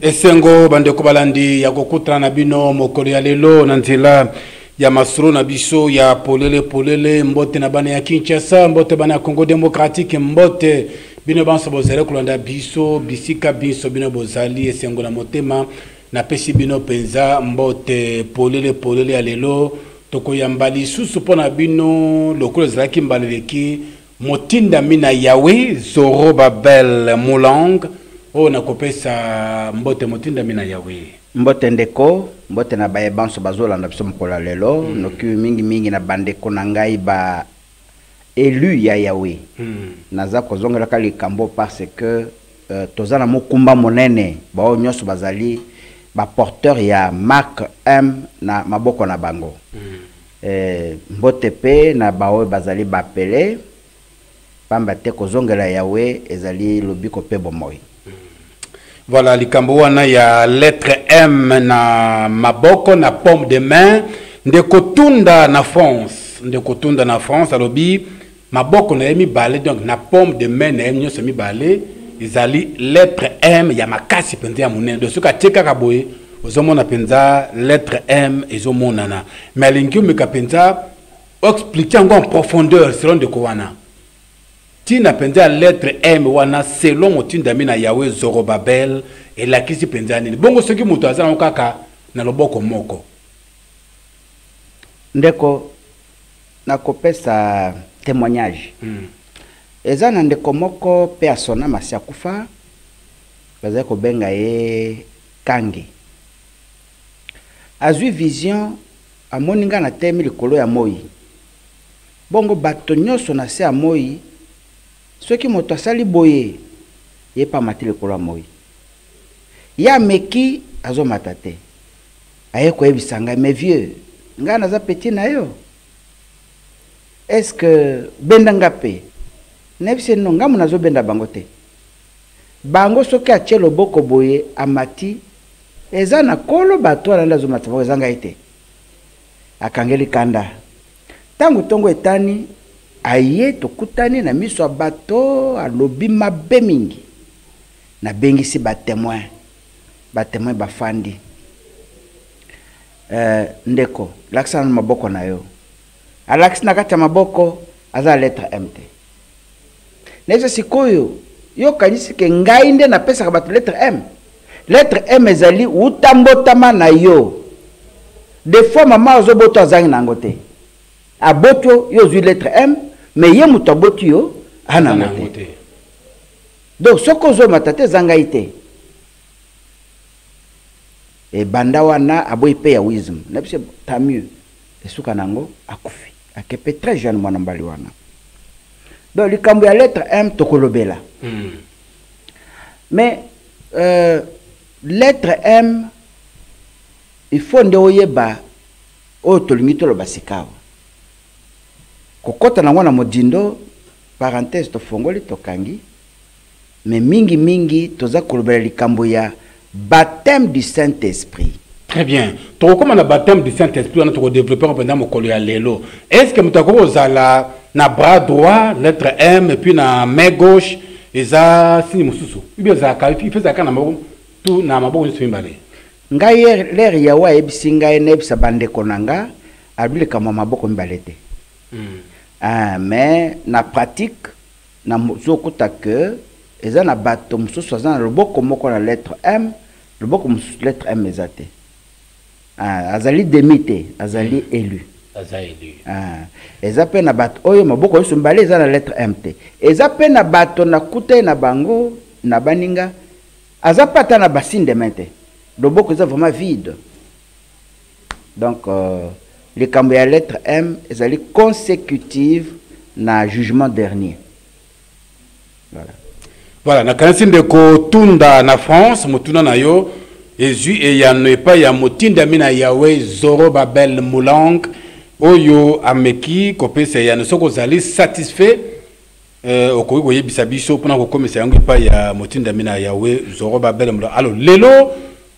Esengo bandeko balandi ya kokutana na bino mokolo ya lelo na nzela ya masuro na biso ya polele mbote na bana ya Kinshasa, mbote bana ya Congo démocratique, mbote bino banso bozale kolanda biso bisika biso bino bozali esengo na motema na pesi bino penza mbote polele ya lelo tokoyamba lisusu pona bino lokolo zalaki mbaleleki motinda mina yawe Zorobabel Mulang o na kopesa mbote motinda mina yawe mbote ndeko mbote na baye banso bazolanda biso mkola lelo noki mingi na bandeko na ngai ba élu ya yawe naza kozongela kali kambo parce que tozana mokumba monene bao nyoso bazali ba porteur ya marque M na maboko na bango mbote pe na bao bazali bapele pamba te kozongela yawe ezali lobiko pe bomoy. Voilà, likambo wana ya lettre M na maboko na paume de main ndekotunda na France alobi maboko na yemi balé donc na paume de main na yemi nyonso mi balé ezali lettre M ya makasi penza ya monene de soka teka kaboye ozomona penza lettre M ezomonana mais alingi omeka penza expliquer encore en profondeur selon de kowana tina penza lettre M wana selon motinda mina yawe Zorobabel et la kisi penza nini bongo soki muto azana kaka na loboko moko ndeko na kopesa témoignage ezana ndeko moko pe asona masi akufa baza ko benga ye Kangi azui vision amoninga na temi likolo ya moi bongo bato nyonso na se ya moi soki moto asali boye ye pa matile kola moi ya meki azo matate aye ko ebisanga mais vieux nga naza petit na yo est-ce que benda ngape nebise no ngamu nazo benda bango te bango soki atie loboko boye amati eza na kolo bato alanda zo matavo ezanga ite akangeli kanda tangu tongo etani aye tokutani na miso ya bato alobi mabe mingi na bengisi ba témoin bafandi ndeko lakisa na maboko na yo alakisi na kati ya maboko aza lettre MT neza sikoyo yo kanisi ke ngai nde na pesa bato lettre M ezali utambotama na yo des fois mama ozoboto azangi nango te aboto yo zui lettre M mais ye muto aboto yo ana mote donc soko zo matate zanga ite e banda wana aboyi pe ya wisdom na bise tant mieux esuka nango akufi akepe très jeune mwana mbali wana donc likambo ya lettre M tokolobela mais lettre M il faut nde oyeba o tolingi toloba sikawa kokota na mwana modindo parenthèse to fongoli to kangi mais mingi toza kolobela likambo ya baptême du Saint-Esprit. Très bien. To comme na baptême du Saint-Esprit on a to développer pendant mokolo ya lelo. Est-ce que mutako zala na bras droit lettre M et puis na main gauche eza sini mususu. Bien za ka fi feza kana mabo tout na mabo nso mbale. Ngai l'air ya wa ebisinga enebisa bande konanga abili kama maboko mbalete. Mais na pratique na zokuta que eza na bato mususu azana loboko moko na lettre M loboko mususu lettre M ezate azali demité azali élu eza pe na bato oyo maboko yoso mbale eza na lettre M te eza pe na bato na kuta na bango na baninga aza pata na basine de mente loboko eza vraiment vide donc les kambo ya lettre M ezali consécutive na jugement dernier. Voilà, na kanisi ndeko tunda na France mutuna na yo ezu e ya ne pa ya motinda mina yawe Zorobabel Mulang oyo ameki kopesa ya soko zali satisfait okoki koyebisa biso mpona kokomisa yango pa ya motinda mina yawe Zorobabel Mulang. Alors lelo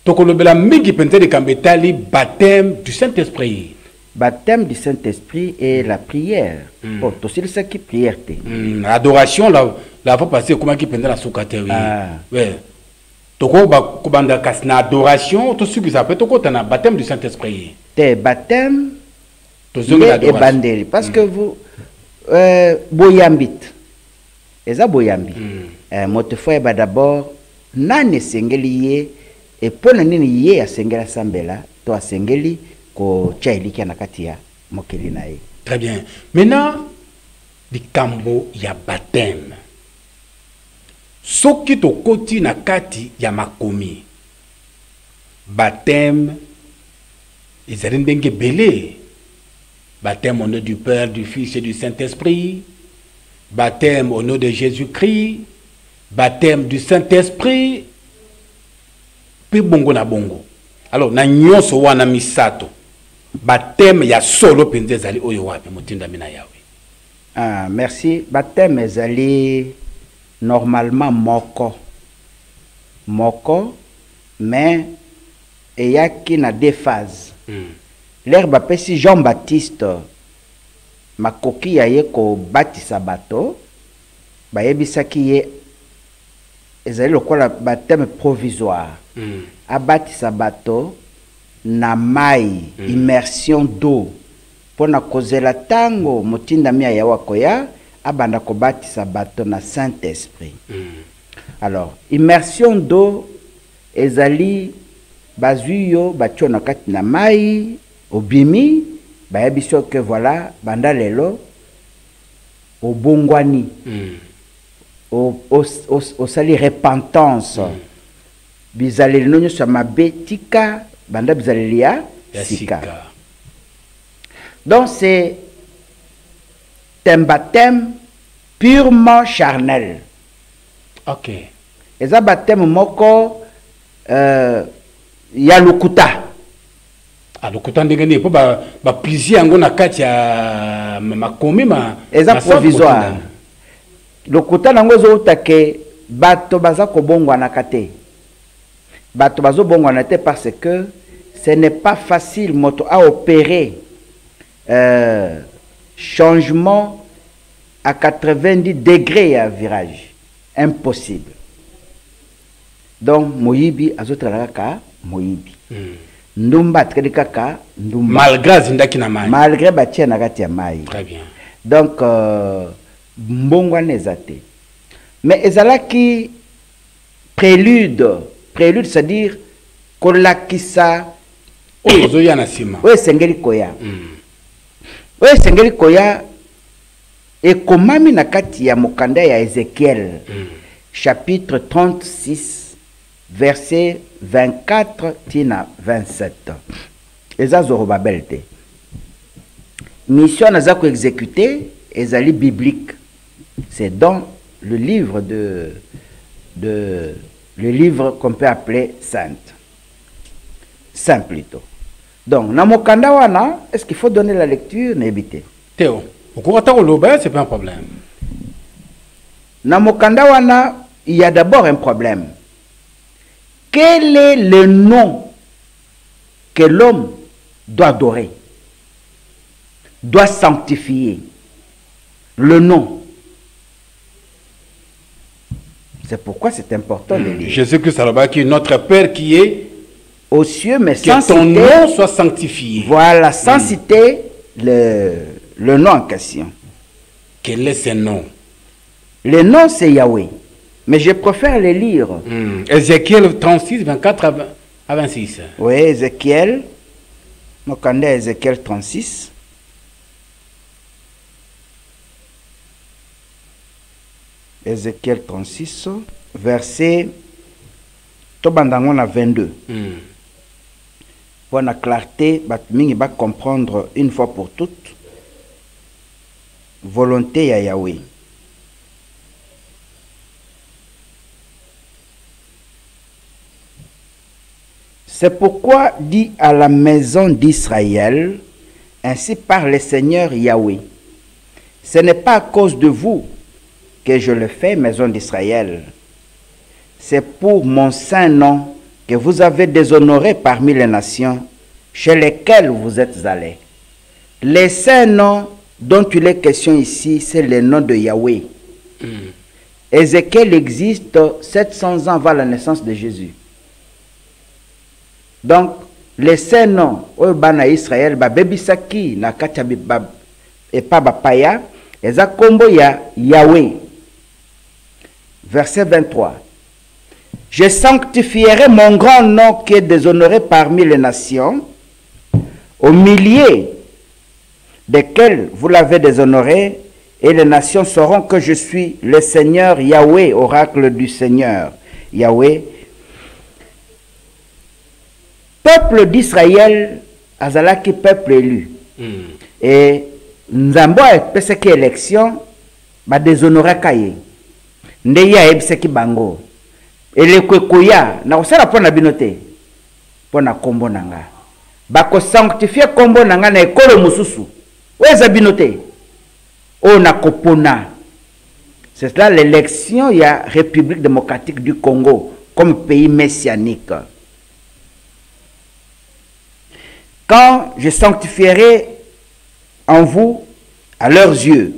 tokolobela mingi penza likambo etali baptême du Saint-Esprit. Baptême du Saint-Esprit et la prière. Bon, tout ça qui prière. Adoration, la fois passée, comment qui pendant la soukate, oui. Ouais. Toko kobanda kasi na adoration, to suki ça peut toko tana baptême du Saint-Esprit. Te baptême Et bandeli parce que vous boyambit. Eza boyambi. Moto foi ba d'abord nane sengeli ye et pona nini ye asengela sambela to asengeli ko chailiki na kati ya mokeli na ye. Très bien. Maintenant likambo ya baptême. Soki to koti na kati ya makomi. Baptême ezali ndenge belé. Baptême au nom du Père, du Fils et du Saint-Esprit. Baptême au nom de Jésus-Christ. Baptême du Saint-Esprit. Puis bongo na bongo. Alors, na nyonso wana misato. Baptême ya solo penze ezali oyo wapi motinda mina yawe. Ah, merci. Baptême ezali normalement moko. Mais il y a qui na deux phases. L'herbe pesi Jean-Baptiste makoki ya ye ko batisa bato bayebisaki ye ezali lokola baptême provisoire abatisa bato na mai immersion d'eau pona kozela tango motinda mia ya wakoya abanda ko batisa bato na Saint-Esprit. Alors immersion d'eau ezali bazuyo batio na kati na mai obimi bayebiso que voilà banda lelo obongwani au sali repentance bizaleli nonyo sa mabetika banda bizaleli ya sika. Donc c'est un baptême purement charnel. OK. Et ça baptême moko ya lukuta. Lokuta ndenge ni po ba pisi yango na kati ya makomi ma eza provisoire. Lokuta nango ezotake bato baza kobongwa na kate. Bato bazo bongwa na te parce que ce n'est pas facile moto à opérer changement à 90 degrés à virage. Impossible. Donc moyibi azotralaka moyibi. Ndumba tkedikaka ndumba malgré zindaki na mai malgré batia na kati ya mai. Très bien. Donc mbongwa nezate mais ezalaki prélude c'est-à-dire kolakisa ozo ya na sima oyo sengeli koya oyo sengeli koya ekomami na kati ya mokanda ya Ézéchiel chapitre 36 verset 24 tina 27. Eza Zorobabel te. Mission naza ko exécuter ezali biblique. C'est dans le livre le livre qu'on peut appeler sainte. Saint plutôt. Donc na mokanda wana, est-ce qu'il faut donner la lecture n'ébité? Théo, okota oloba c'est pas un problème. Na mokanda wana, il y a d'abord un problème. Quel est le nom que l'homme doit adorer, doit sanctifier? Le nom. C'est pourquoi c'est important de lire. Jésus-Christ qui est notre Père qui est aux cieux, mais que sans ton citer, nom soit sanctifié. Voilà, sans citer le nom en question. Quel est ce nom? Le nom c'est Yahweh. Mais je préfère les lire. Ézéchiel 36, 24 à 26. Oui, Ézéchiel. Mokanda Ézéchiel 36. Ézéchiel 36, verset Tobandangon à 22. Pour la clarté, Batmingi va comprendre une fois pour toutes. Volonté à Yahweh. C'est pourquoi dit à la maison d'Israël, ainsi parle le Seigneur Yahweh, ce n'est pas à cause de vous que je le fais, maison d'Israël. C'est pour mon saint nom que vous avez déshonoré parmi les nations chez lesquelles vous êtes allés. Les saints noms dont il est question ici, c'est le nom de Yahweh. Ézéchiel existe 700 ans avant la naissance de Jésus. Donc, les saints noms, Bana Israël, Bebisaki, Nakata et pas Paya, et Zakombo ya Yahweh. Verset 23. Je sanctifierai mon grand nom qui est déshonoré parmi les nations, au milieu desquels vous l'avez déshonoré, et les nations sauront que je suis le Seigneur Yahweh, oracle du Seigneur Yahweh. Peuple d'Israël, azalaki peuple élu. Et Nzambo a fait élection, ba déshonoré kaye. Ndeya ebiseki bango. Et le kwekuya, na osala pona binote, pona kombo nanga. Bako sanctifier kombo nanga na ekolo mususu. Weza binote. O na kopona. C'est là l'élection, il y a République démocratique du Congo comme pays messianique. Quand je sanctifierai en vous à leurs yeux.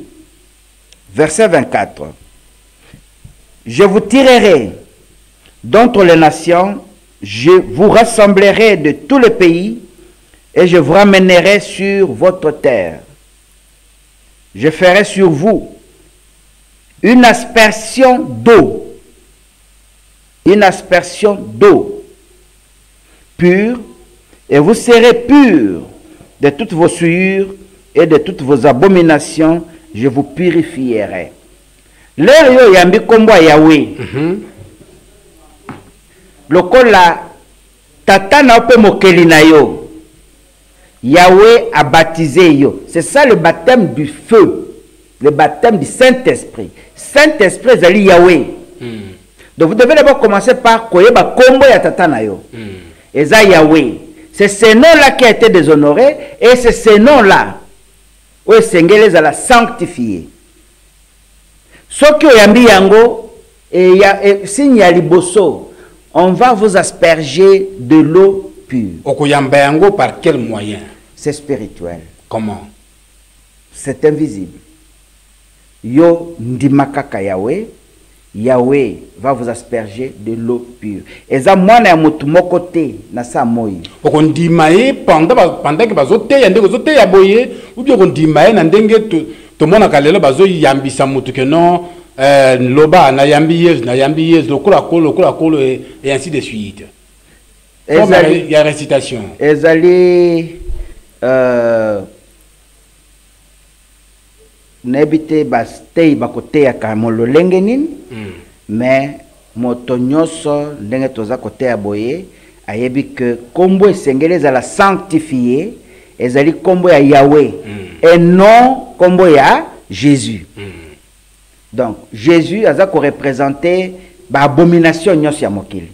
Verset 24. Je vous tirerai d'entre les nations, je vous rassemblerai de tous les pays et je vous ramènerai sur votre terre. Je ferai sur vous une aspersion d'eau pure, et vous serez purs de toutes vos souillures et de toutes vos abominations, je vous purifierai. L'air yo yambi kombo Yahweh. Lokola tata na ope mokeli na yo. Yahweh a baptisé yo. C'est ça le baptême du feu. Le baptême du Saint-Esprit. Saint-Esprit zali Yahweh. Donc vous devez d'abord commencer par koyeba kombo ya tata na yo. Eza Yahweh. C'est ce nom-là qui a été déshonoré et c'est ce nom-là où Sengele a la sanctifié. Soki oyambi yango et signe liboso, on va vous asperger de l'eau pure. Okoyamba yango par quel moyen? C'est spirituel. Comment? C'est invisible. Yo ndimakaka Yahweh, Yahweh va vous asperger de l'eau pure. Eza mwana ya mutu moko te na sa moi. Okondimaye pendant que bazote yande bazote ya boye ou bien okondimaye na ndenge to mona kalelo bazo yambisa mutu que non loba na yambi yes lokola kolo et ainsi de suite. Comme il y a récitation. Ezali nebite bastei bakote ya kamolo lengenin mais moto nyoso ndenge toza kote ya boye ayebi que kombo esengeli ezala sanctifié ezali kombo ya Yahweh et non kombo ya Jésus. Donc Jésus aza ko représenter ba abomination nyoso ya mokili.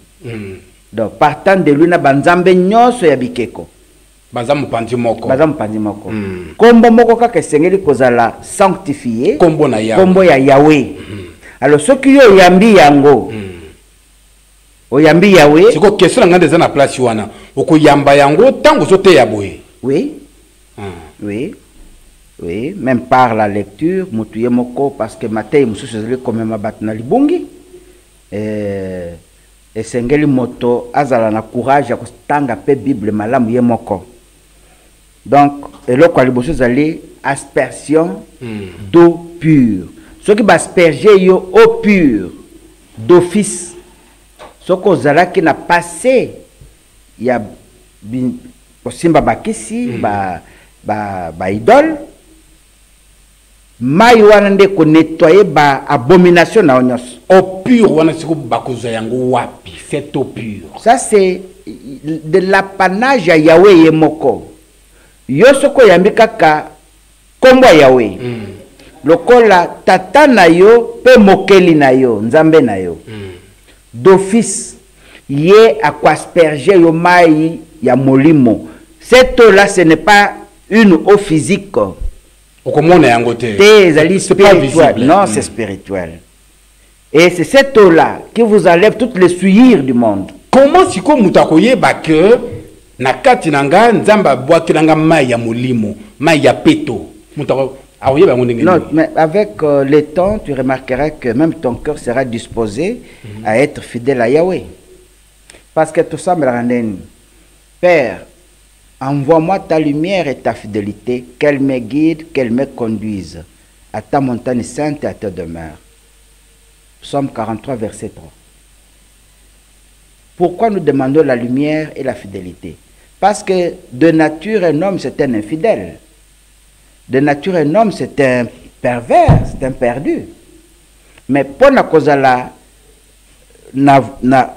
Donc partant de lui na banzambe nyoso ya bikeko. Bazamu pandi moko. Kombo moko kaka esengeli kozala sanctifié. Kombo ya Yahweh. Alors ce qui yo yambi yango. Oyambi Yahweh. C'est quoi question ngande za na place wana. Okoyamba yango tango zote ya boye. Oui. Oui, même par la lecture, mutuye moko parce que matei mususu zeli comme ma batna libungi. Esengeli moto azala na courage ya kostanga pe Bible malamu ye moko. Donc, eloko aliboso zali aspersion d'eau pure. Ce qui va asperger yo eau pure d'office. Ce que zala qui n'a passé ya simba bakisi ba idole. Mai wana nde ko nettoyer ba abomination na onyos. Eau pure wana siko bakoza yango wapi cette eau pure. Ça c'est de l'apanage ya Yahweh yemoko. Yo soko yambi kaka kombo Yahweh. Lokola tata na yo pe mokeli na yo nzambe na yo. D'office ye aquasperger yo mai ya molimo. Cette eau là ce n'est pas une eau physique. C'est pas visible. Non, c'est spirituel. Et c'est cette eau-là qui vous enlève toutes les souillures du monde. Comment si ko mutakoye ba que na kati nanga nzamba bwa kilanga mai ya molimo, mai ya peto. Mutako Ah oui, bah, on est Non, mais avec le temps, tu remarqueras que même ton cœur sera disposé à être fidèle à Yahweh. Parce que tout ça me ramène. Père, envoie-moi ta lumière et ta fidélité, qu'elle me guide, qu'elle me conduise à ta montagne sainte et à ta demeure. Psaume 43, verset 3. Pourquoi nous demandons la lumière et la fidélité? Parce que de nature, un homme, c'est un infidèle. De nature, un homme, c'est un pervers, c'est un perdu. Mais pour la cause là,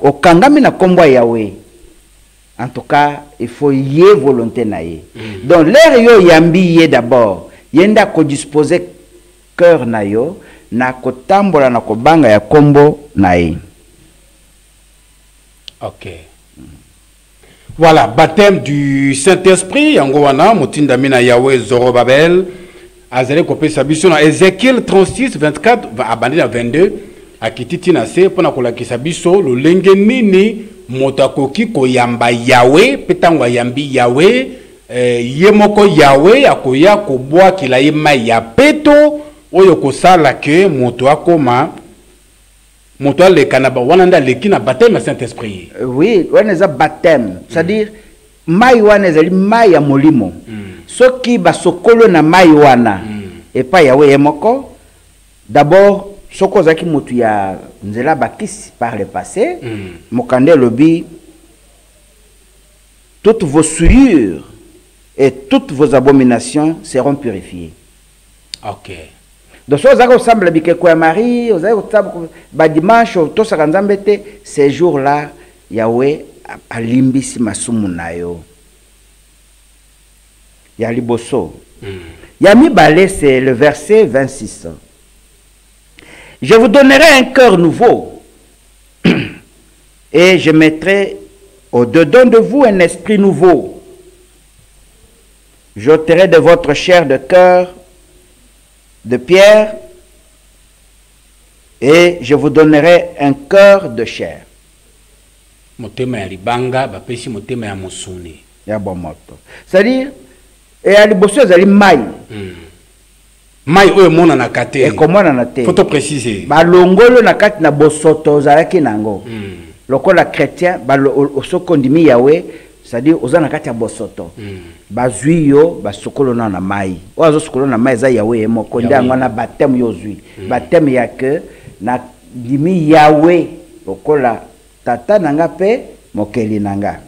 au kangami na kombo Yahweh. En tout cas, il faut y ait volonté naïe. Donc, l'air yo yambi d'abord, yenda ko disposer cœur na yo, na ko tambola na ko banga ya kombo naïe. Ok. Voilà, baptême du Saint-Esprit, Yangowana, Motindamina Yahweh Zorobabel, Azale Kopé Sabiso, Ézéchiel 36, 24, abandonné à 22, à Kititina Se, pendant qu'on a Kisabiso, le Lengenini, Motakoki, Koyamba Yahweh, Petangwa Yambi Yahweh, Yemoko Yahweh, Akoya, Koboa, Kilaima Yapeto, Oyoko Sala, que Motoakoma, Motoa le Kanaba, Wananda Lekina, baptême à Saint-Esprit. Oui, on est à baptême, c'est-à-dire, Maïwana est Maïa Molimo. Ce qui va sokolo na Maïwana, et pas Yahweh Yemoko, d'abord, Soko Zaki Motuya Nzela Bakis par le passé, Mokande Lobi, toutes vos souillures et toutes vos abominations seront purifiées. Ok. Donc, si vous avez ensemble avec Marie, vous avez ensemble dimanche, tout ça, ces jours-là, Yahweh a limbisi masumunayo. Yaliboso. Yami Balé, c'est le verset 26. Je vous donnerai un cœur nouveau et je mettrai au-dedans de vous un esprit nouveau. J'ôterai de votre chair de cœur de pierre et je vous donnerai un cœur de chair. Motema ya libanga, bapesi motema ya musuni. Ya bomoto. C'est-à-dire, et à liboso zali mai. Mai oyo mona na kate. Et comment on a été? Faut te préciser. Ba longolo na kati na bosoto zalaki nango. Lokola chrétien, ba osoko ndimi Yahweh, c'est-à-dire oza na kati ya bosoto. Ba zuyo, ba sokolo na mai. Ozo sokolo na mai za Yahweh moko ndia ngwana baptême yo zui. Baptême ya que na ndimi Yahweh lokola tata nanga pe mokeli nanga.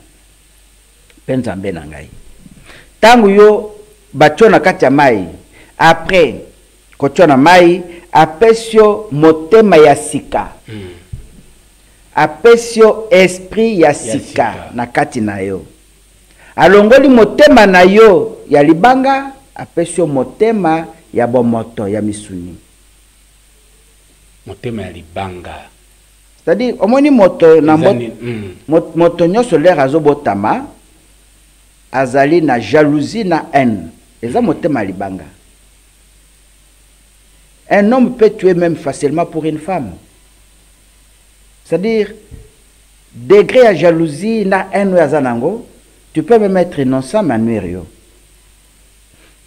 Penzambe nangai. Tangu yo batyo na kati ya mai. Après kotiona mai apesio motema ya sika. Apesio esprit ya sika na kati na yo. Alongoli motema na yo ya libanga apesio motema ya bomoto ya misuni. Motema ya libanga. C'est-à-dire omoni moto na moto nyoso l'air azobotama azali na jalousie na haine. Eza motema libanga. Un homme peut tuer même facilement pour une femme. C'est-à-dire, degré à jalousie, na haine yazanango, tu peux même être innocent manuel.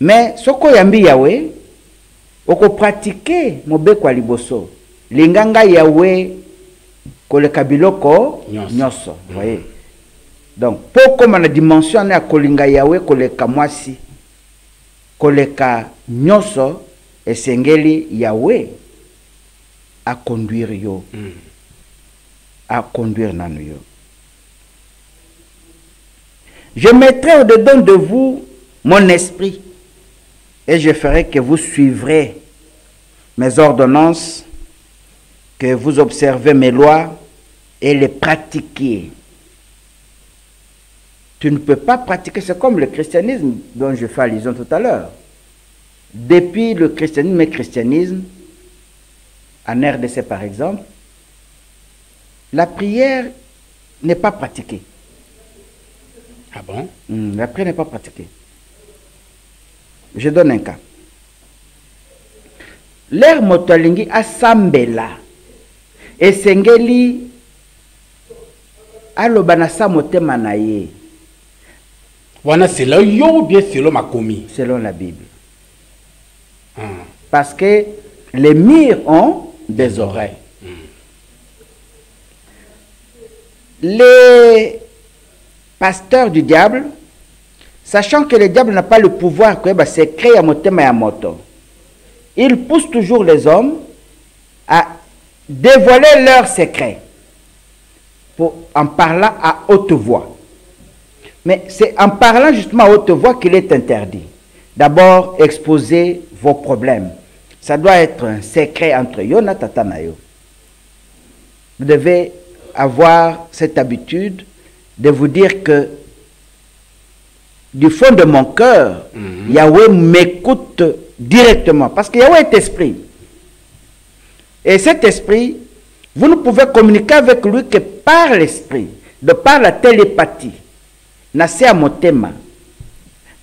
Mais ce que yambi Yahweh, oko pratiquer mobeko liboso, linganga Yahweh kole kabiloko nyoso, voyez. Donc, pour comme la dimension à kolinga Yahweh kole kamwasi, kole ka nyoso, et sengeli Yahweh à conduire yo. À conduire nanu yo. Je mettrai au-dedans de vous mon esprit et je ferai que vous suivrez mes ordonnances, que vous observez mes lois et les pratiquiez. Tu ne peux pas pratiquer, c'est comme le christianisme dont je fais allusion tout à l'heure. Depuis le christianisme, en RDC par exemple, la prière n'est pas pratiquée. Ah bon? La prière n'est pas pratiquée. Je donne un cas. L'air motolingi asambela et sengeli alobanasa motema na ye. Wana c'est là yo bien selon ma commis. Selon la Bible. Parce que les murs ont des oreilles. Les pasteurs du diable, sachant que le diable n'a pas le pouvoir que secret à motema et à moto, il pousse toujours les hommes à dévoiler leurs secrets en parlant à haute voix. Mais c'est en parlant justement à haute voix qu'il est interdit. D'abord, exposer vos problèmes. Ça doit être un secret entre Yona et Tatanayo. Vous devez avoir cette habitude de vous dire que du fond de mon cœur, Yahweh m'écoute directement. Parce que Yahweh est esprit. Et cet esprit, vous ne pouvez communiquer avec lui que par l'esprit, de par la télépathie. Nassé à motema.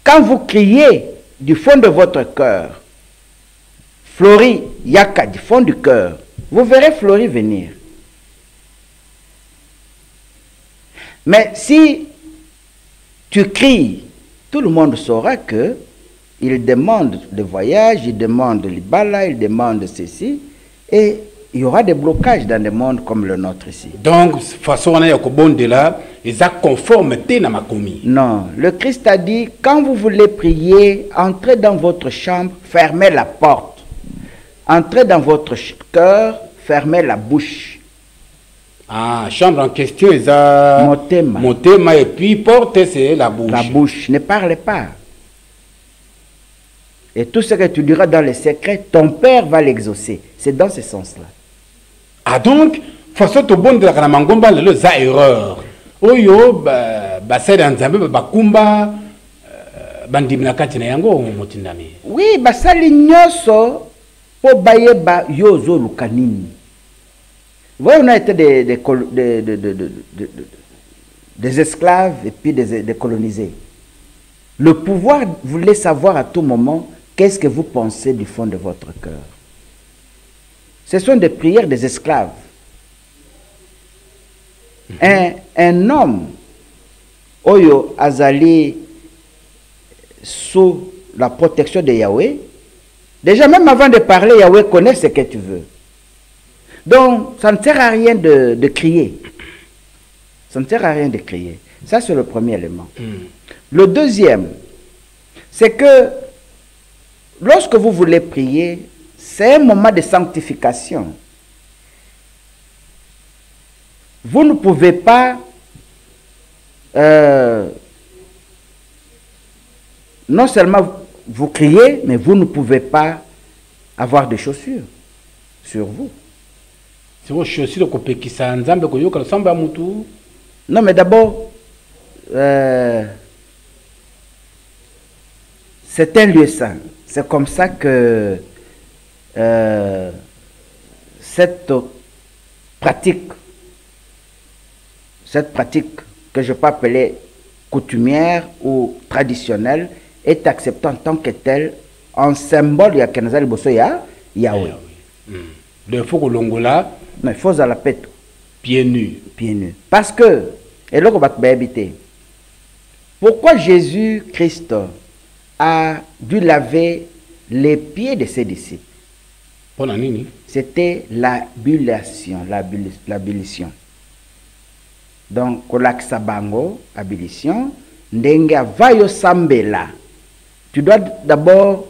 Quand vous criez du fond de votre cœur, Flori Yaka du fond du cœur, vous verrez Flori venir. Mais si tu cries, tout le monde saura que il demande le voyage, il demande l'ibala, il demande ceci, et il y aura des blocages dans des mondes comme le nôtre ici. Donc, façon on est de là, ils ont conformité dans ma commis. Non, le Christ a dit, quand vous voulez prier, entrez dans votre chambre, fermez la porte. Entrez dans votre cœur, fermez la bouche. Ah, chambre en question, ils ont Motema. Motema et puis porte, c'est la bouche. La bouche, ne parle pas. Et tout ce que tu diras dans les secrets, ton Père va l'exaucer. C'est dans ce sens-là. Ah donc, façon to bon de la mangomba le za erreur. Oyo ba c'est dans Zambie ba kumba bandimna kati na yango motindami. Oui, basali nyoso po bayeba yozo lukanini. Voyez, on a été des esclaves et puis des colonisés. Le pouvoir voulait savoir à tout moment qu'est-ce que vous pensez du fond de votre cœur. Ce sont des prières des esclaves. Un homme, Oyo Azali, sous la protection de Yahweh, déjà même avant de parler, Yahweh connaît ce que tu veux. Donc, ça ne sert à rien de crier. Ça ne sert à rien de crier. Ça, c'est le premier élément. Le deuxième, c'est que lorsque vous voulez prier, c'est un moment de sanctification. Vous ne pouvez pas non seulement vous crier, mais vous ne pouvez pas avoir de chaussures sur vous. C'est vos chaussures que qui s'ensemble que yo samba mutu. Non, mais d'abord, c'est un lieu saint. C'est comme ça que cette pratique que je peux appeler coutumière ou traditionnelle est acceptée en tant que telle, en symbole ya Kenazali Bosso ya Yahweh. Il faut que l'ongola. Mais il faut à la pète. Pieds nus. Pieds nus. Parce que, et là, on va habiter. Pourquoi Jésus-Christ a dû laver les pieds de ses disciples? C'était l'ablution. L'ablution. Donc, kolaksa bango, ablution, ndenga vayo sambela. Tu dois d'abord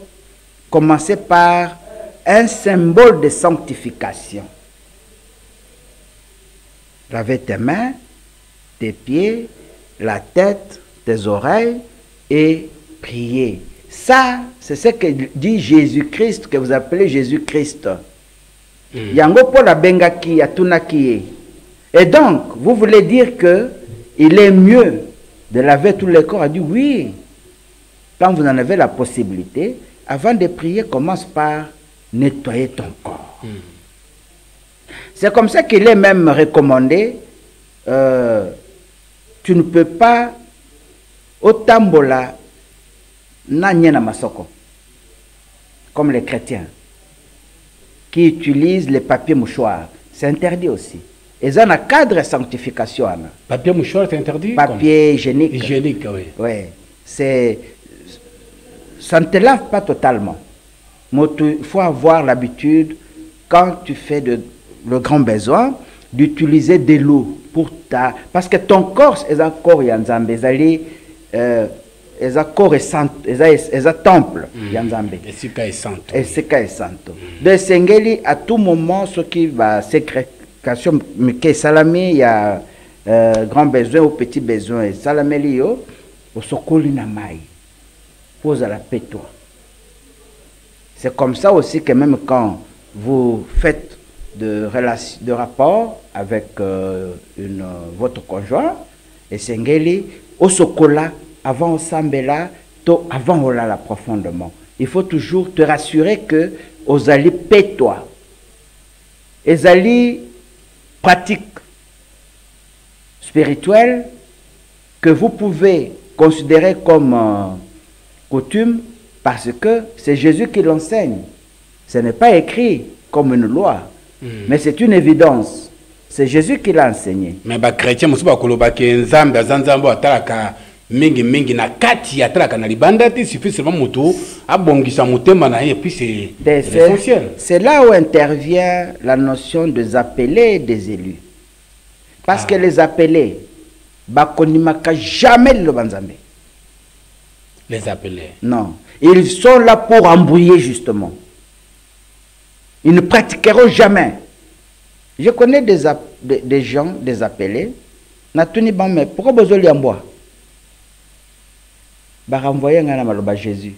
commencer par un symbole de sanctification. Laver tes mains, tes pieds, la tête, tes oreilles et prier. Ça, c'est ce que dit Jésus-Christ, que vous appelez Jésus-Christ. Yango pour la bengaki, atunaki. Et donc, vous voulez dire que il est mieux de laver tout le corps? A dit oui. Quand vous en avez la possibilité, avant de prier, commence par nettoyer ton corps. C'est comme ça qu'il est même recommandé. Tu ne peux pas au tambola na masoko, comme les chrétiens qui utilisent les papiers mouchoirs. C'est interdit aussi. Et ça, a un cadre de sanctification. Papier mouchoir, c'est interdit? Papier hygiénique. Hygiénique, oui. Oui. Ça ne te lave pas totalement. Il faut avoir l'habitude, quand tu fais le grand besoin, d'utiliser de l'eau pour ta... Parce que ton corps est un corps yanzambe, est un corps est un temple yanzambe. Et c'est qu'à santo. Et c'est qu'à santo. De Sengeli, à tout moment, ce qui va sécrétion, mais que salami, il y a grand besoin ou petit besoin. Et salameli yo, au sokoli na mai. Pose à la paix toi. C'est comme ça aussi que même quand vous faites de rapport avec votre conjoint, et Sengeli, au sokola, avant au sambela, avant au lala profondément. Il faut toujours te rassurer que aux alliés paie-toi. Les alliés pratiques spirituelles que vous pouvez considérer comme coutume parce que c'est Jésus qui l'enseigne. Ce n'est pas écrit comme une loi, mais c'est une évidence. C'est Jésus qui l'a enseigné. Mais les chrétiens, ils mingi na kati atalaka na libanda te suffit seulement moto abongisa motema na et puis c'est essentiel. C'est là où intervient la notion des appelés et des élus. Parce que les appelés bakonimaka jamais le banzambe. Les appelés. Non, ils sont là pour embrouiller justement. Ils ne pratiqueront jamais. Je connais des gens, des appelés. Natuni ban mais pourquoi besoin li amboa? Renvoyer à Jésus.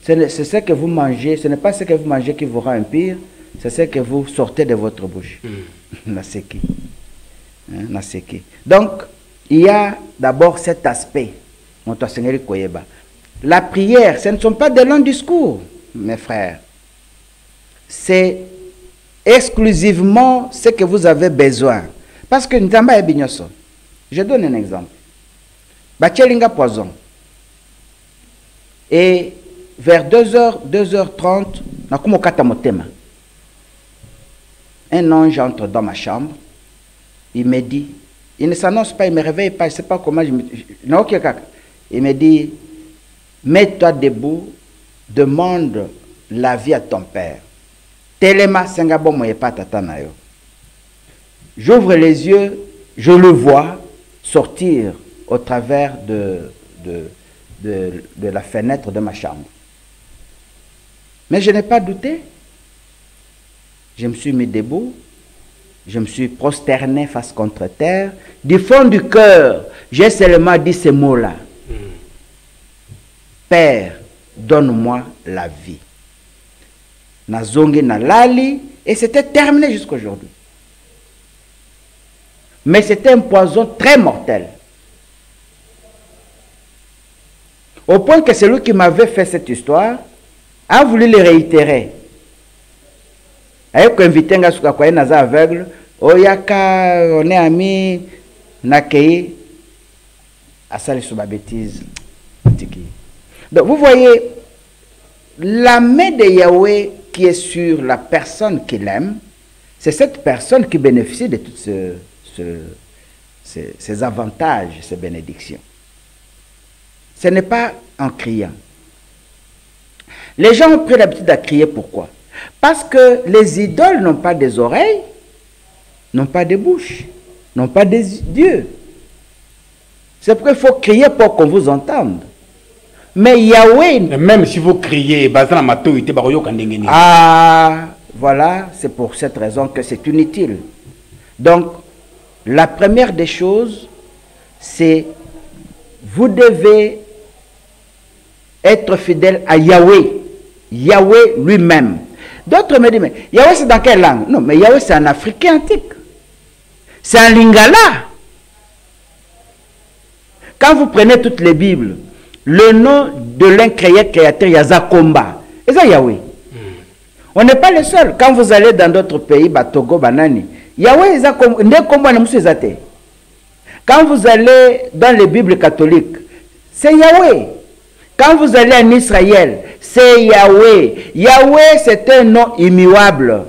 C'est ce que vous mangez, ce n'est pas ce que vous mangez qui vous rend impur, c'est ce que vous sortez de votre bouche. Donc, il y a d'abord cet aspect. La prière, ce ne sont pas des longs discours, mes frères. C'est exclusivement ce que vous avez besoin. Parce que Ntamba et Bignoso, je donne un exemple. Bachelinga poison. Et vers 2h30, un ange entre dans ma chambre. Il me dit, il ne s'annonce pas, il ne me réveille pas, je ne sais pas comment. Il me dit, mets-toi debout, demande la vie à ton père. Telema sengabo moyepa tatanayo. J'ouvre les yeux, je le vois sortir au travers de la fenêtre de ma chambre. Mais je n'ai pas douté. Je me suis mis debout. Je me suis prosterné face contre terre. Du fond du cœur, j'ai seulement dit ces mots-là. Père, donne-moi la vie. Nazongi na lali, et c'était terminé jusqu'aujourd'hui. Mais c'était un poison très mortel. Au point que celui qui m'avait fait cette histoire a voulu le réitérer. Avec invité un gars aveugle, Oyaka, on est amis, Nakei, à ça sur ma bêtise. Donc vous voyez, la main de Yahweh qui est sur la personne qu'il aime, c'est cette personne qui bénéficie de tous ces avantages, ces bénédictions. Ce n'est pas en criant. Les gens ont pris l'habitude de crier. Pourquoi? Parce que les idoles n'ont pas des oreilles, n'ont pas de bouche, n'ont pas des yeux. C'est pourquoi il faut crier pour qu'on vous entende. Mais Yahweh... Même si vous criez, voilà, c'est pour cette raison que c'est inutile. Donc, la première des choses, c'est vous devez être fidèle à Yahweh. Yahweh lui-même. D'autres me disent, mais Yahweh c'est dans quelle langue? Non, mais Yahweh c'est en africain antique. C'est en lingala. Quand vous prenez toutes les Bibles, le nom de l'incréé créateur Yazakomba, et ça Yahweh. On n'est pas les seuls. Quand vous allez dans d'autres pays, Togo, Banani, Yahweh Yazakomba ne mousse zate. Quand vous allez dans les Bibles catholiques, c'est Yahweh. Quand vous allez en Israël, c'est Yahweh. Yahweh, c'est un nom immuable.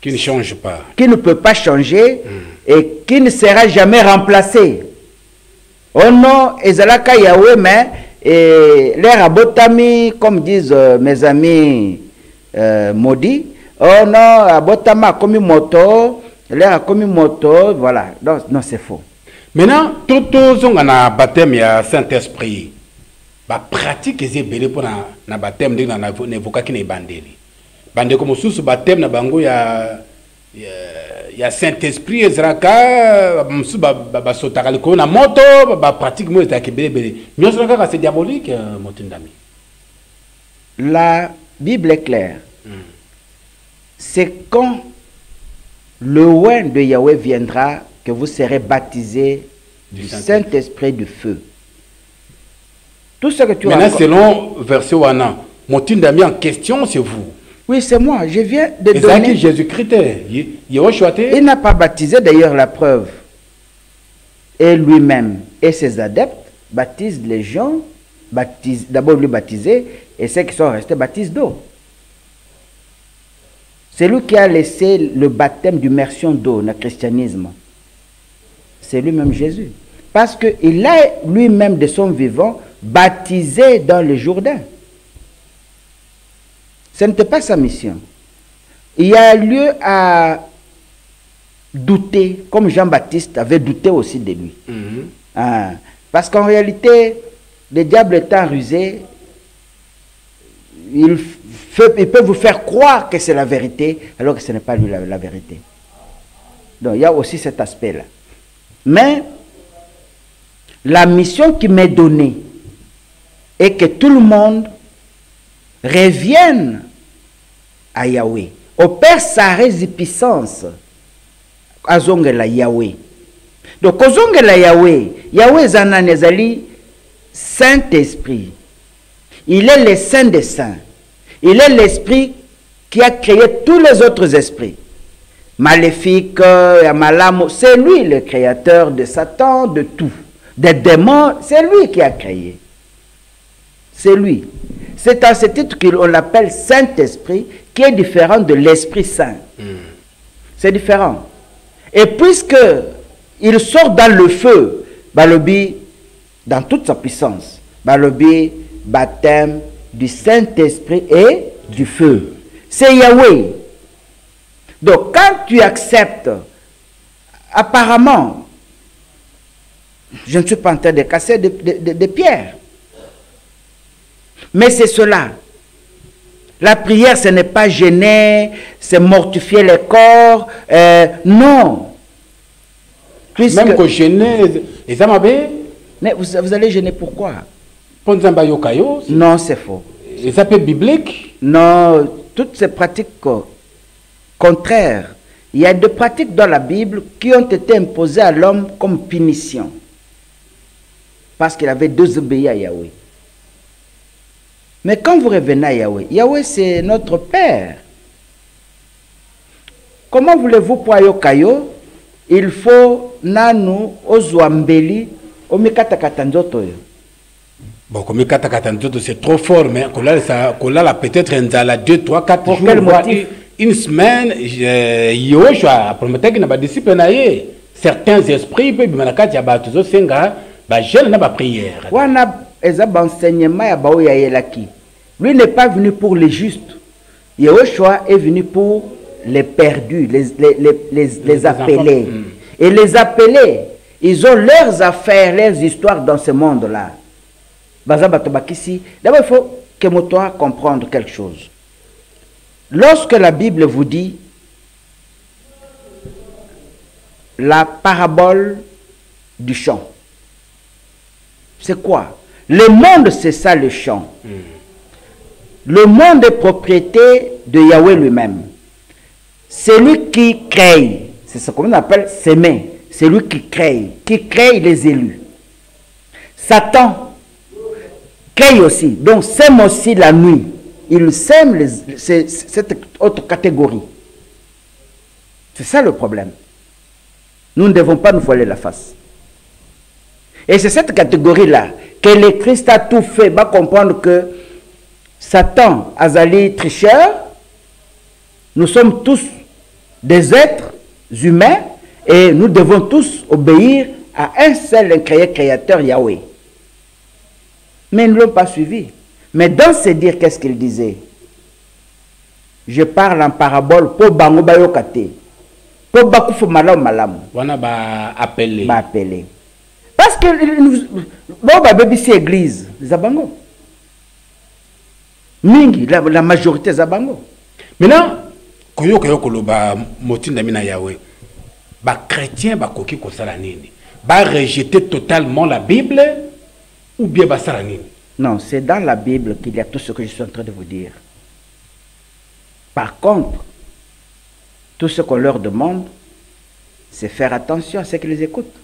Qui ne change pas. Qui ne peut pas changer et qui ne sera jamais remplacé. Oh non, Ezalaka Yahweh, mais et l'air abotami, comme disent mes amis maudits. Oh non, abotama comme moto, l'air a comme moto, voilà. Donc, non, c'est faux. Maintenant, tout le baptême, il y a Saint-Esprit. La pratique est belle pour le baptême, il y a un évocat qui est bandé. Bandé comme sous baptême, il y a Saint-Esprit, il y a une moto, la pratique est belle. Mais c'est diabolique, mon ami. La Bible est claire. C'est quand le oin de Yahweh viendra que vous serez baptisés du Saint-Esprit du feu. Tout ce que tu as. Maintenant, selon verset Wana, mon ami en question, c'est vous. Oui, c'est moi. Je viens de donner. Jésus-Christ. Il n'a pas baptisé, d'ailleurs, la preuve. Et lui-même et ses adeptes baptisent les gens, d'abord lui baptiser, et ceux qui sont restés baptisent d'eau. C'est lui qui a laissé le baptême d'immersion d'eau dans le christianisme. C'est lui-même Jésus. Parce qu'il a lui-même de son vivant baptisé dans le Jourdain. Ce n'était pas sa mission. Il y a lieu à douter, comme Jean-Baptiste avait douté aussi de lui. Parce qu'en réalité, le diable étant rusé, il peut vous faire croire que c'est la vérité, alors que ce n'est pas lui la vérité. Donc il y a aussi cet aspect-là. Mais la mission qui m'est donnée est que tout le monde revienne à Yahweh. Opère sa résipiscence à Zongela Yahweh. Donc, au Zongela Yahweh, Yahweh Zananezali, Saint-Esprit. Il est le Saint des Saints. Il est l'Esprit qui a créé tous les autres esprits. Maléfique, Yamalamo, c'est lui le créateur de Satan, de tout. Des démons, c'est lui qui a créé. C'est lui. C'est à ce titre qu'on l'appelle Saint-Esprit, qui est différent de l'Esprit Saint. C'est différent. Et puisque il sort dans le feu, Balobi, dans toute sa puissance, Balobi, baptême du Saint-Esprit et du feu. C'est Yahweh. Donc, quand tu acceptes, apparemment, je ne suis pas en train de casser des pierres, mais c'est cela. La prière, ce n'est pas gêner, c'est mortifier le corps. Non. Puisque, même que gêner, mais vous allez gêner pourquoi? Non, c'est faux. Et ça peut être biblique? Non, toutes ces pratiques contraires. Il y a des pratiques dans la Bible qui ont été imposées à l'homme comme punition. Parce qu'il avait désobéi à Yahweh. Mais quand vous revenez à Yahweh, Yahweh c'est notre Père. Comment voulez-vous pour Ayokayo? Il faut nanu ozwambeli omikatakatanzoto. Bon, comme c'est trop fort, mais là peut-être un 2, 3, 4 jours, quel motif? Une semaine, Yoshua promettait qu'il n'a pas disciple. Certains esprits peuvent me dire que senga ba jeune na ba prière. Wana ezab enseignement ya bao ya yelaki. Lui n'est pas venu pour les justes. Yoshua est venu pour les perdus, les appelés. Et les appelés, ils ont leurs affaires, leurs histoires dans ce monde-là. D'abord, il faut que moi comprendre quelque chose. Lorsque la Bible vous dit la parabole du champ, c'est quoi? Le monde, c'est ça le champ. Le monde est propriété de Yahweh lui-même. C'est lui qui crée. C'est ce qu'on appelle s'aimer. C'est lui qui crée les élus. Satan crée aussi. Donc, sème aussi la nuit. Il sème cette autre catégorie. C'est ça le problème. Nous ne devons pas nous voiler la face. Et c'est cette catégorie-là que le Christ a tout fait. Va comprendre que Satan, Azali, tricheur, nous sommes tous des êtres humains et nous devons tous obéir à un seul créateur Yahweh. Mais ils ne l'ont pas suivi. Mais dans ce dire, qu'est-ce qu'il disait? Je parle en parabole pour bango bayokate. Pour bakufo malam malam. Wana ba appelé. Ba appelé. Parce que bon ba baby c'est église, zabango. Mingi la majorité zabango. Maintenant, koyo koloba motinda mina Yahweh. Ba chrétien ba koki ko sala nini? Ba rejeter totalement la Bible ou bien ba sala nini? Non, c'est dans la Bible qu'il y a tout ce que je suis en train de vous dire. Par contre, tout ce qu'on leur demande, c'est faire attention à ce qu'ils écoutent.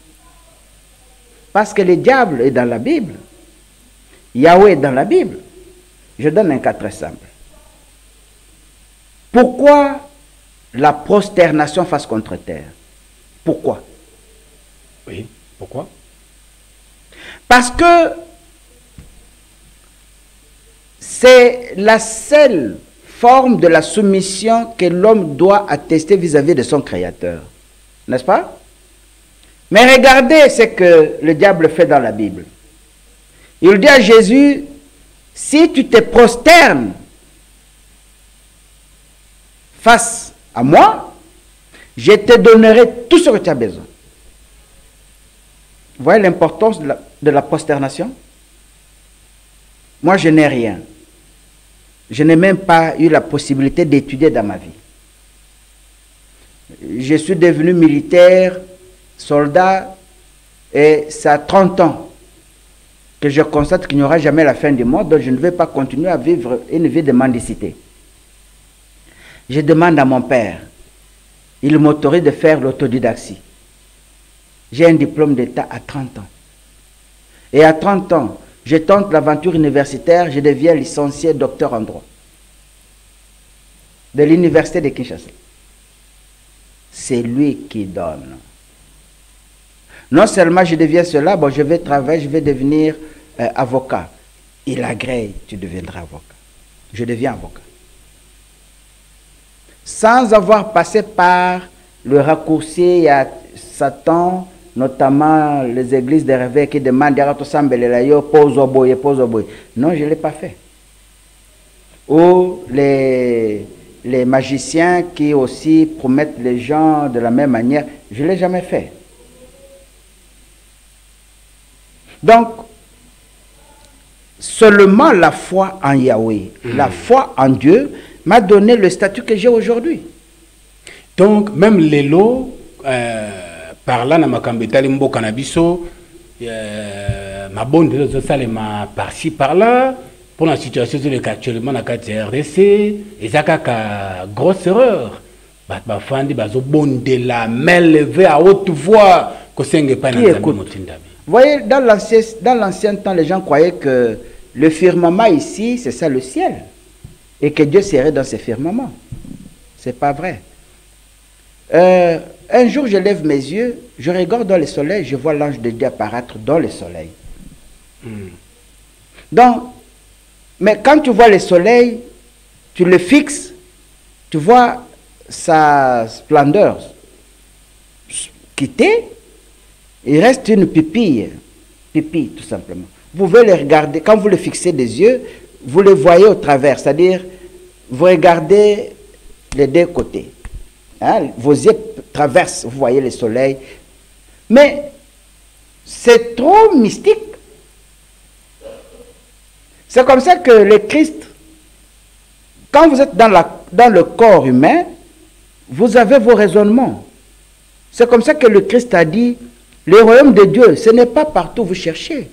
Parce que le diable est dans la Bible. Yahweh est dans la Bible. Je donne un cas très simple. Pourquoi la prosternation face contre terre? Pourquoi? Oui, pourquoi? Parce que c'est la seule forme de la soumission que l'homme doit attester vis-à-vis de son Créateur. N'est-ce pas? Mais regardez ce que le diable fait dans la Bible. Il dit à Jésus, si tu te prosternes face à moi, je te donnerai tout ce que tu as besoin. Vous voyez l'importance de la prosternation? Moi, je n'ai rien. Je n'ai même pas eu la possibilité d'étudier dans ma vie. Je suis devenu militaire, soldat, et c'est à 30 ans que je constate qu'il n'y aura jamais la fin du monde, donc je ne vais pas continuer à vivre une vie de mendicité. Je demande à mon père, il m'autorise de faire l'autodidactie. J'ai un diplôme d'État à 30 ans. Et à 30 ans, je tente l'aventure universitaire, je deviens licencié docteur en droit de l'université de Kinshasa. C'est lui qui donne. Non seulement je deviens cela, bon, je vais travailler, je vais devenir avocat. Il agrée, tu deviendras avocat. Je deviens avocat. Sans avoir passé par le raccourci à Satan, notamment les églises de réveil qui demandent pose au boy. Non, je ne l'ai pas fait. Ou les magiciens qui aussi promettent les gens de la même manière, je ne l'ai jamais fait. Donc, seulement la foi en Yahweh, la foi en Dieu m'a donné le statut que j'ai aujourd'hui. Donc, même les lots, par là, dans ma cambétale, mboka na biso, ma bonne de ça, ma par-ci, par-là, pour la situation de actuellement dans la RDC, et ça, c'est grosse erreur. Ma fandi, bazo bonne de la main levée à haute voix, que c'est pas Qui écoute? Vous voyez, dans l'ancien temps, les gens croyaient que le firmament ici, c'est ça le ciel. Et que Dieu serait dans ce firmament. Ce n'est pas vrai. Un jour, je lève mes yeux, je regarde dans le soleil, je vois l'ange de Dieu apparaître dans le soleil. Donc, mais quand tu vois le soleil, tu le fixes, tu vois sa splendeur quitter, il reste une pupille tout simplement. Vous pouvez le regarder, quand vous le fixez des yeux, vous le voyez au travers, c'est-à-dire, vous regardez les deux côtés. Hein, vos yeux traversent, vous voyez le soleil. Mais c'est trop mystique. C'est comme ça que le Christ, quand vous êtes dans le corps humain, vous avez vos raisonnements. C'est comme ça que le Christ a dit, le royaume de Dieu, ce n'est pas partout où vous cherchez.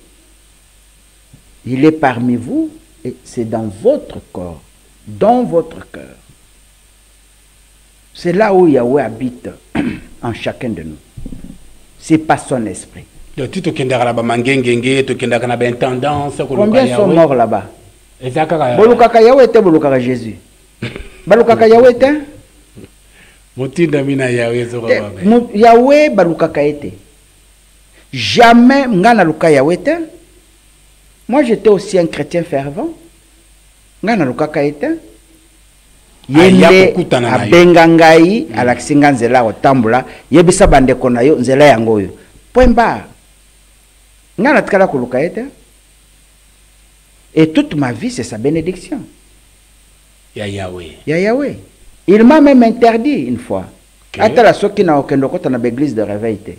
Il est parmi vous et c'est dans votre corps, dans votre cœur. C'est là où Yahweh habite en chacun de nous. C'est pas son esprit. Combien sont morts là-bas? Bolukaka Yahweh était Bolukaka Jésus. Balukaka Yahweh était? Yahweh Balukaka était. Jamais Ngana Luka Yahweh était. Moi j'étais aussi un chrétien fervent. Ngana Lukaka était. Yende abengangai alakisinga nzela otambula yebisa bandeko na yo nzela yango yo point barre. Ngana tikala kuluka ete Et toute ma vie, c'est sa bénédiction. Ya Yahweh. Il y a Yahweh. Il m'a même interdit une fois. Okay. Ata la soki na okendo kota na l'église de réveil te.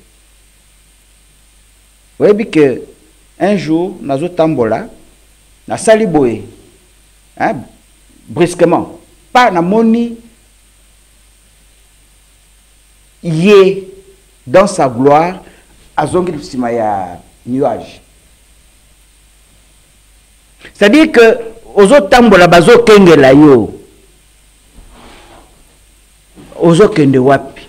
Oui, bien que un jour, nazo tambola, na sali boye, hein, brusquement, pas na moni, yé dans sa gloire, azongi sima ya nuage. C'est-à-dire que ozo tambola bazo kengela yo. Ozo kende wapi.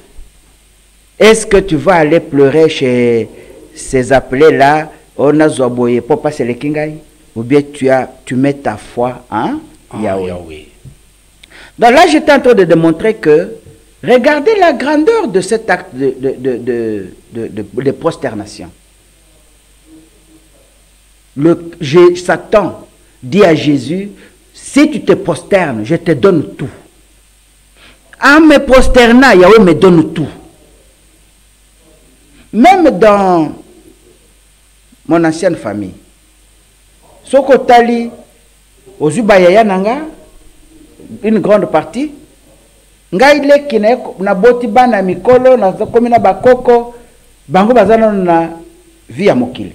Est-ce que tu vas aller pleurer chez ces appelés-là, on a zoboye pour passer les kingai, ou bien tu mets ta foi en Yahweh. Donc là, j'étais en train de démontrer que, regardez la grandeur de cet acte de prosternation. Satan dit à Jésus, si tu te prosternes, je te donne tout. En me prosternant, Yahweh me donne tout. Même dans mon ancienne famille, Sokotali, Ozubaya Nanga, une grande partie, Ngaile qui na botiba na mikolo, na komina bakoko, bango bazana na vie à mokili.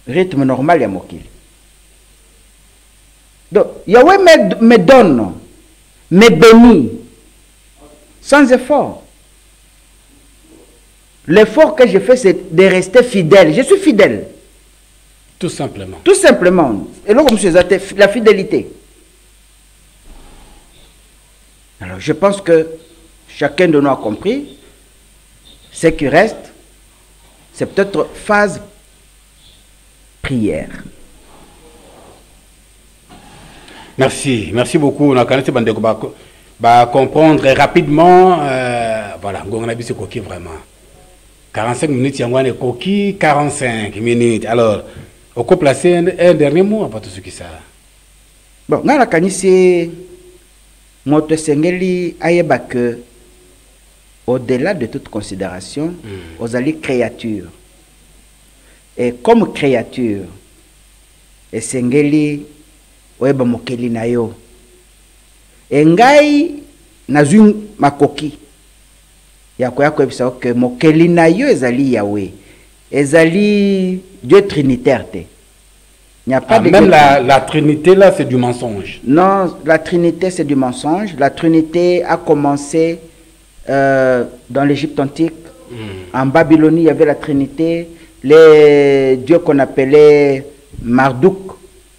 Rythme normal à mokili. Donc, Yahweh me donne, me bénit, sans effort. L'effort que je fais, c'est de rester fidèle. Je suis fidèle. Tout simplement. Tout simplement. Et là, comme je disais, la fidélité. Alors, je pense que chacun de nous a compris. Ce qui reste, c'est peut-être phase prière. Merci. Merci beaucoup. On a comprendre rapidement. Voilà, on a vu ce coquille vraiment. 45 minutes, il y a un coquille, 45 minutes. Alors, on peut placer un dernier mot après tout ce qui ça. Bon, on a kanisi moto sengeli ayeba que au-delà de toute considération, aux alliés créatures. Et comme créature, et sengeli oyeba mokeli na yo. Et ngai nazun makoki. Que mokeli na yo ezali Yahweh, ezali Dieu trinitaire. Il n'y a pas de même la Trinité là, c'est du mensonge. Non, la Trinité c'est du mensonge. La Trinité a commencé dans l'Égypte antique. En Babylonie, il y avait la Trinité. Les dieux qu'on appelait Marduk,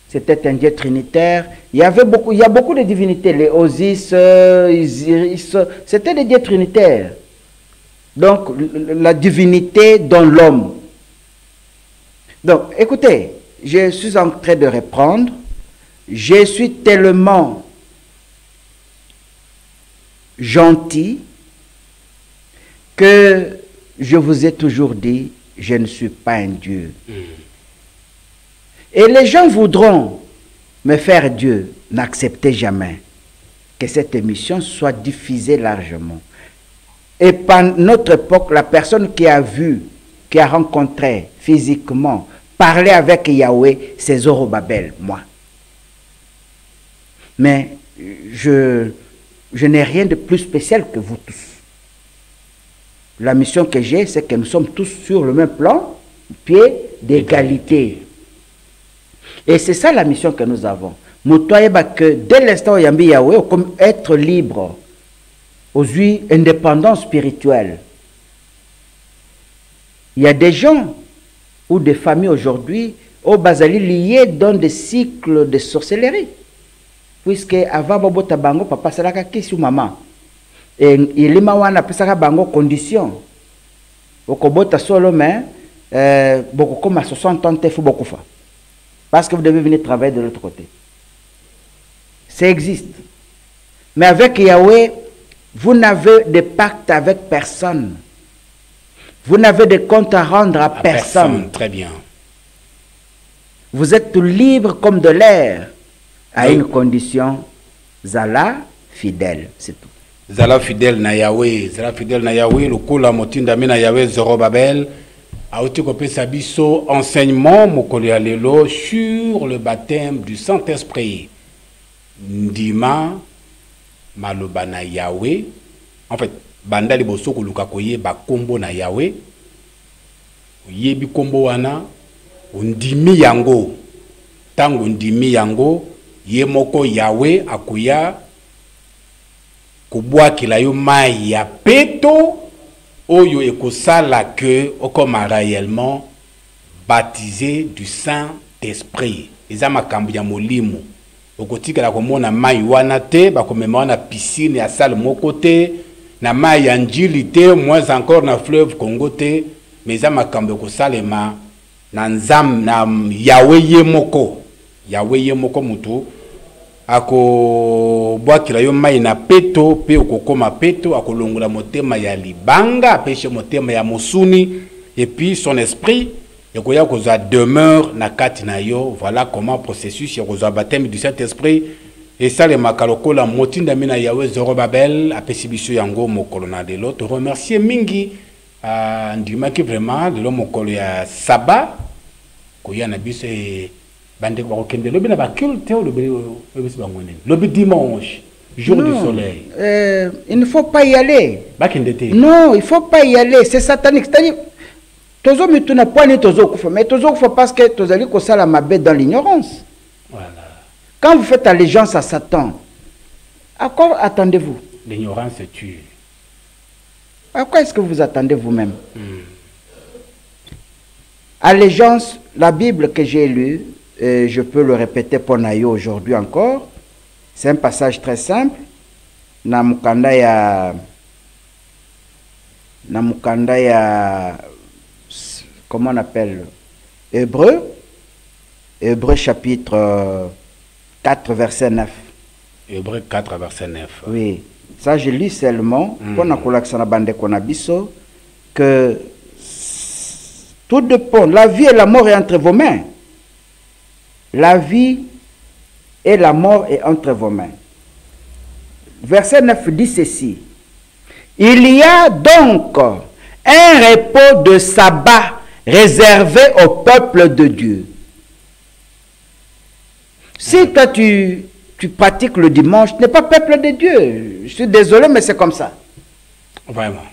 c'était un dieu trinitaire. Il y a beaucoup de divinités. Les Osis, Isiris, c'était des dieux trinitaires. Donc, la divinité dans l'homme. Donc, écoutez, je suis en train de reprendre. Je suis tellement gentil que je vous ai toujours dit, je ne suis pas un Dieu. Et les gens voudront me faire Dieu. N'acceptez jamais que cette émission soit diffusée largement. Et par notre époque, la personne qui a vu, qui a rencontré physiquement, parler avec Yahweh, c'est Zorobabel, moi. Mais je n'ai rien de plus spécial que vous tous. La mission que j'ai, c'est que nous sommes tous sur le même plan, pied d'égalité. Et c'est ça la mission que nous avons. Que dès l'instant où Yambi Yahweh, comme être libre, aux yeux indépendants spirituels. Il y a des gens ou des familles aujourd'hui au Bazali liés dans des cycles de sorcellerie. Puisque avant Bobo Tabango, papa salaka kisi ou maman. Et il m'a wana pesaka bango condition. Okobota solo mais beaucoup comme à 60 ans faut beaucoup faire. Parce que vous devez venir travailler de l'autre côté. Ça existe. Mais avec Yahweh, vous n'avez de pacte avec personne. Vous n'avez de compte à rendre à personne. Très bien. Vous êtes libre comme de l'air, à une condition, Zala fidèle, c'est tout. Zala fidèle na Yahweh, Zala fidèle na Yahweh, le coup la motinda na Yahweh Zorobabel, auti kopesa biso enseignement mokolo ya lelo sur le baptême du Saint-Esprit. Ndima maloba na Yahweh. En fait, banda liboso koluka koyeba kombo na Yahweh. Yebi kombo wana undimi yango. Tango ndimi yango ye moko Yahweh akoya kobwakela yo mai ya peto oyo ekosala que okoma réellement baptisé du Saint-Esprit. Eza makambo ya molimo. Okotikala komona mai wana te bakomema na piscine ya salle moko te na mai ya njili te moins encore na fleuve Congo te mais eza makambo ekosalema na nzam na Yahweh ye moko. Yahweh ye moko mutu ako bwakila yo mai na peto pe okokoma peto akolongola motema ya libanga apeshe motema ya mosuni et puis son esprit ekoya kozwa demeure na kati na yo. Voilà comment processus ya kozwa baptême du Saint-Esprit et ça le makaloko la motinda mina Yahweh Zorobabel apesi biso yango mokolo na lelo. To remercier mingi ndimaki vraiment lelo mokolo ya saba koya na biso bande ko kende lobi na ba culte lobi dimanche jour du soleil. Il ne faut pas y aller. Non, il faut pas y aller, c'est satanique. C'est-à-dire tozo mituna poani tozo kufa mais tozo kufa parce que tozali ko sala mabe dans l'ignorance. Voilà. Quand vous faites allégeance à Satan, à quoi attendez-vous? L'ignorance tue. À quoi est-ce que vous attendez vous-même? Allégeance, la Bible que j'ai lue, je peux le répéter pour Nayo aujourd'hui encore. C'est un passage très simple. Namukanda ya comment on appelle? Hébreu. Hébreu chapitre 4 verset 9. Hébreu 4 verset 9. Oui. Ça je lis seulement pour nakolaksana bande konabiso que tout dépend. La vie et la mort est entre vos mains. La vie et la mort est entre vos mains. Verset 9 dit ceci. Il y a donc un repos de sabbat réservé au peuple de Dieu. Si toi tu pratiques le dimanche, tu n'es pas peuple de Dieu. Je suis désolé, mais c'est comme ça. Vraiment.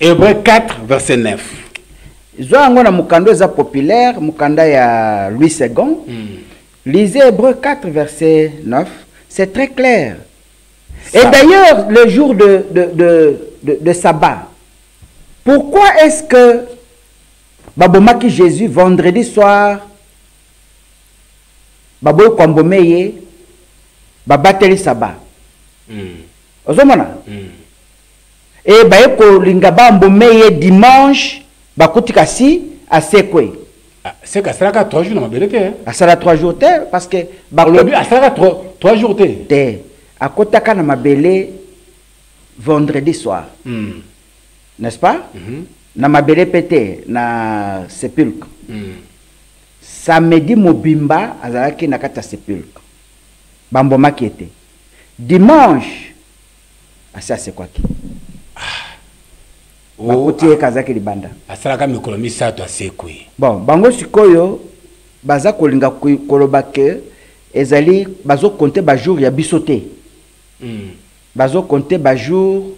Hébreu 4 verset 9. Zoango na mukando eza populaire, mukanda ya Louis II. Lisez Hébreu 4 verset 9, c'est très clair. Ça. Et d'ailleurs, le jour de sabbat, pourquoi est-ce que babomaki Jésus vendredi soir, baboy kwambomeye, babateli sabbat? Ozomona? Et baye ko lingaba mbomeye dimanche, bakutika si asekwe. C'est qu'à cela 3 jours dans ma belete. À cela 3 jours parce que à cela 3 jours te. À kotaka na mabele vendredi soir. N'est-ce pas? Na mabele pété na sépulcre. Samedi mobimba azalaki na kata sépulcre. Bamboma qui était. Dimanche asa c'est quoi qui? Bon, bango sikoyo baza kolinga koloba ke ezali bazo compter ba jour ya bisoté. Bazo compter ba jour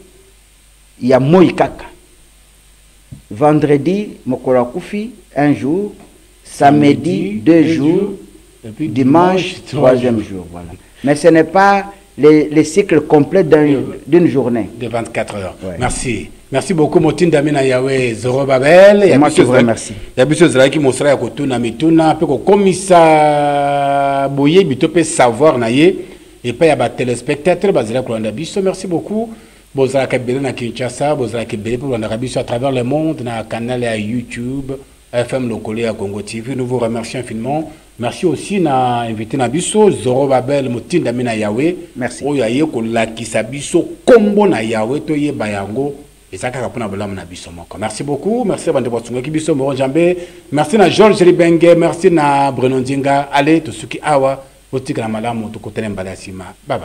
ya moi kaka. Vendredi mokolo kufi un jour, samedi 2 jours, et puis dimanche 3e jour, voilà. Mais ce n'est pas les cycles complets d'une journée. De 24 heures. Ouais. Merci. Merci beaucoup, Motin Damina Yahweh Zorobabel. C'est moi qui vous remercie. Il y a des gens qui m'ont dit que tu as mituna, que comme ça, boye, tu peux savoir naie et pas y a des téléspectateurs, basé là merci beaucoup. Bozala Kabele na Kinshasa, Bozala Kabele pour l'Arabie à travers le monde, na canal à YouTube, FM Lokolé à Congo TV. Nous vous remercions infiniment. Merci aussi na invité na biso Zorobabel Motin Damina Yahweh. Merci. Oyaye ko la kisabiso kombo na Yahweh to ye bayango. Merci beaucoup. Merci à Bandebotsunga Kibiso Moron Jambé. Merci à Georges Ribengue. Merci à Bruno Ndinga. Allez, tout ce qui awa. Otika la malamu, tout côté Bye bye.